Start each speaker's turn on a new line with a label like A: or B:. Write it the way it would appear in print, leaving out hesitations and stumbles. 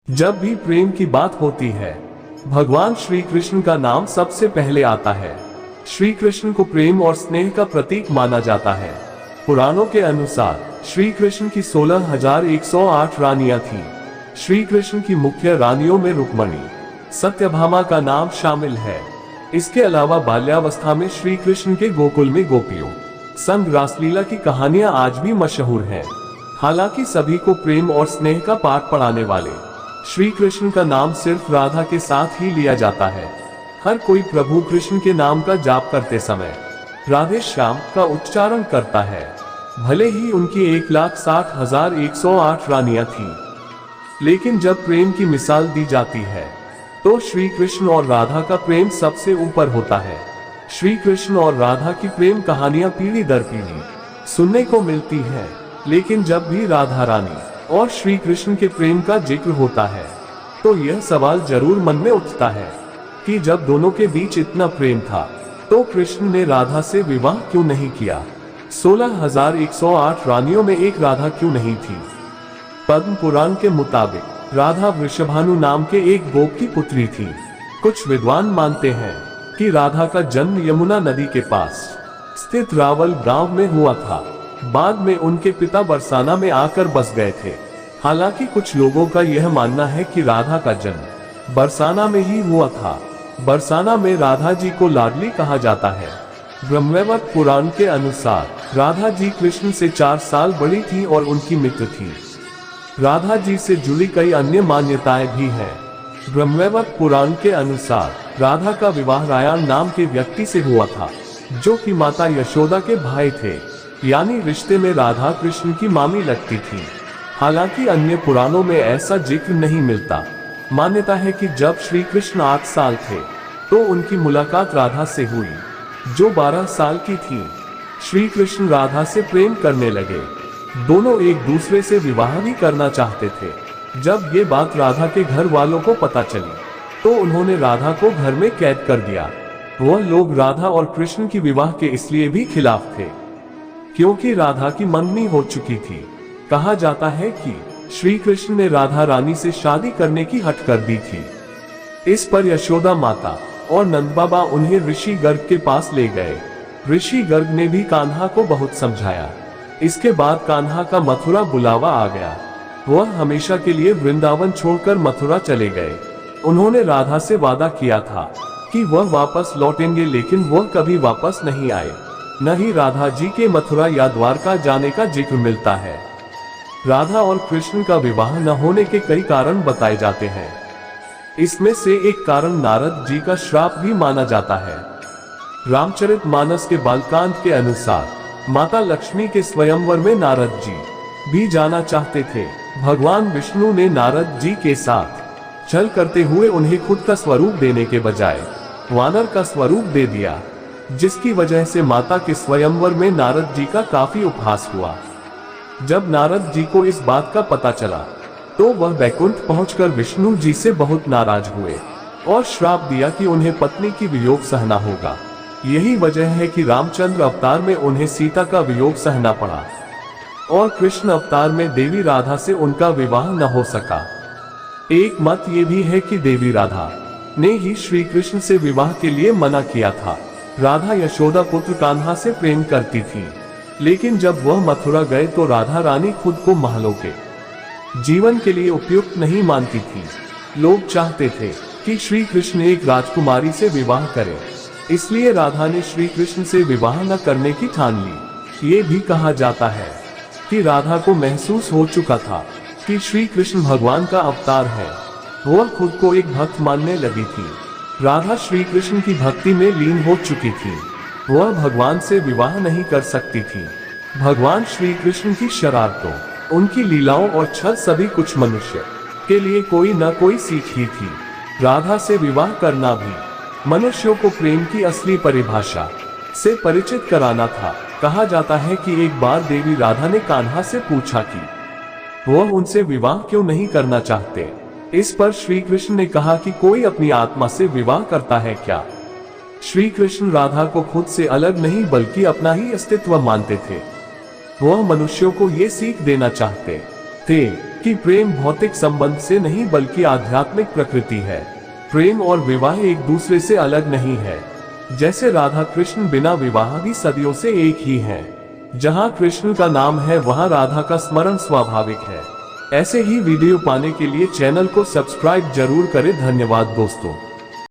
A: जब भी प्रेम की बात होती है, भगवान श्री कृष्ण का नाम सबसे पहले आता है। श्री कृष्ण को प्रेम और स्नेह का प्रतीक माना जाता है। पुराणों के अनुसार श्री कृष्ण की 16,108 रानियां थीं। श्री कृष्ण की मुख्य रानियों में रुक्मणी, सत्यभामा का नाम शामिल है। इसके अलावा बाल्यावस्था में श्री कृष्ण के गोकुल में गोपियों संग रासलीला की कहानियां आज भी मशहूर हैं। हालांकि सभी को प्रेम और स्नेह का पाठ पढ़ाने वाले श्री कृष्ण का नाम सिर्फ राधा के साथ ही लिया जाता है। हर कोई प्रभु कृष्ण के नाम का जाप करते समय राधे श्याम का उच्चारण करता है, भले ही उनकी 1,60,108 रानियां थीं। लेकिन जब प्रेम की मिसाल दी जाती है तो श्री कृष्ण और राधा का प्रेम सबसे ऊपर होता है। श्री कृष्ण और राधा की प्रेम कहानियां पीढ़ी दर पीढ़ी सुनने को मिलती है, लेकिन जब भी राधा रानी और श्री कृष्ण के प्रेम का जिक्र होता है तो यह सवाल जरूर मन में उठता है कि जब दोनों के बीच इतना प्रेम था तो कृष्ण ने राधा से विवाह क्यों नहीं किया। 16,108 रानियों में एक राधा क्यों नहीं थी। पद्म पुराण के मुताबिक राधा वृषभानु नाम के एक गोप की पुत्री थी। कुछ विद्वान मानते हैं कि राधा का जन्म यमुना नदी के पास स्थित रावल गांव में हुआ था। बाद में उनके पिता बरसाना में आकर बस गए थे। हालांकि कुछ लोगों का यह मानना है कि राधा का जन्म बरसाना में ही हुआ था। बरसाना में राधा जी को लाडली कहा जाता है। ब्रह्मवैवर्त पुराण के अनुसार राधा जी कृष्ण से 4 साल बड़ी थी और उनकी मित्र थी। राधा जी से जुड़ी कई अन्य मान्यताएं भी हैं। ब्रह्मवैवर्त पुराण के अनुसार राधा का विवाह रायण नाम के व्यक्ति से हुआ था, जो कि माता यशोदा के भाई थे, यानी रिश्ते में राधा कृष्ण की मामी लगती थी। हालांकि अन्य पुराणों में ऐसा जिक्र नहीं मिलता। मान्यता है कि जब श्री कृष्ण 8 साल थे तो उनकी मुलाकात राधा से हुई, जो 12 साल की थी। श्री कृष्ण राधा से प्रेम करने लगे। दोनों एक दूसरे से विवाह भी करना चाहते थे। जब ये बात राधा के घर वालों को पता चली तो उन्होंने राधा को घर में कैद कर दिया। वह लोग राधा और कृष्ण की विवाह के इसलिए भी खिलाफ थे क्योंकि राधा की मंगनी हो चुकी थी। कहा जाता है कि श्री कृष्ण ने राधा रानी से शादी करने की हट कर दी थी। इस पर यशोदा माता और नंद बाबा उन्हें ऋषि गर्ग के पास ले गए। ऋषि गर्ग ने भी कान्हा को बहुत समझाया। इसके बाद कान्हा का मथुरा बुलावा आ गया। वह हमेशा के लिए वृंदावन छोड़कर मथुरा चले गए। उन्होंने राधा से वादा किया था कि वह वापस लौटेंगे, लेकिन वह कभी वापस नहीं आए। न ही राधा जी के मथुरा या द्वारका जाने का जिक्र मिलता है। राधा और कृष्ण का विवाह न होने के कई कारण बताए जाते हैं। इसमें से एक कारण नारद जी का श्राप भी माना जाता है। रामचरितमानस के बालकांड के अनुसार माता लक्ष्मी के स्वयंवर में नारद जी भी जाना चाहते थे। भगवान विष्णु ने नारद जी के साथ छल करते हुए उन्हें खुद का स्वरूप देने के बजाय वानर का स्वरूप दे दिया, जिसकी वजह से माता के स्वयंवर में नारद जी का काफी उपहास हुआ। जब नारद जी को इस बात का पता चला तो वह बैकुंठ पहुंचकर विष्णु जी से बहुत नाराज हुए और श्राप दिया कि उन्हें पत्नी की वियोग सहना होगा। यही वजह है कि रामचंद्र अवतार में उन्हें सीता का वियोग सहना पड़ा और कृष्ण अवतार में देवी राधा से उनका विवाह न हो सका। एक मत ये भी है कि देवी राधा ने ही श्री कृष्ण से विवाह के लिए मना किया था। राधा यशोदा पुत्र कान्हा से प्रेम करती थी, लेकिन जब वह मथुरा गए तो राधा रानी खुद को महलों के जीवन के लिए उपयुक्त नहीं मानती थी। लोग चाहते थे कि श्री कृष्ण एक राजकुमारी से विवाह करें, इसलिए राधा ने श्री कृष्ण से विवाह न करने की ठान ली। ये भी कहा जाता है कि राधा को महसूस हो चुका था कि श्री कृष्ण भगवान का अवतार है। वह खुद को एक भक्त मानने लगी थी। राधा श्री कृष्ण की भक्ति में लीन हो चुकी थी। वह भगवान से विवाह नहीं कर सकती थी। भगवान श्री कृष्ण की शरारतों, उनकी लीलाओं और छल सभी कुछ मनुष्य के लिए कोई न कोई सीख ही थी। राधा से विवाह करना भी मनुष्यों को प्रेम की असली परिभाषा से परिचित कराना था। कहा जाता है कि एक बार देवी राधा ने कान्हा से पूछा कि वह उनसे विवाह क्यों नहीं करना चाहते। इस पर श्री कृष्ण ने कहा कि कोई अपनी आत्मा से विवाह करता है क्या। श्री कृष्ण राधा को खुद से अलग नहीं बल्कि अपना ही अस्तित्व मानते थे। वह मनुष्यों को ये सीख देना चाहते थे कि प्रेम भौतिक संबंध से नहीं बल्कि आध्यात्मिक प्रकृति है। प्रेम और विवाह एक दूसरे से अलग नहीं है। जैसे राधा कृष्ण बिना विवाह भी सदियों से एक ही हैं। जहां कृष्ण का नाम है वहां राधा का स्मरण स्वाभाविक है। ऐसे ही वीडियो पाने के लिए चैनल को सब्सक्राइब जरूर करें। धन्यवाद दोस्तों।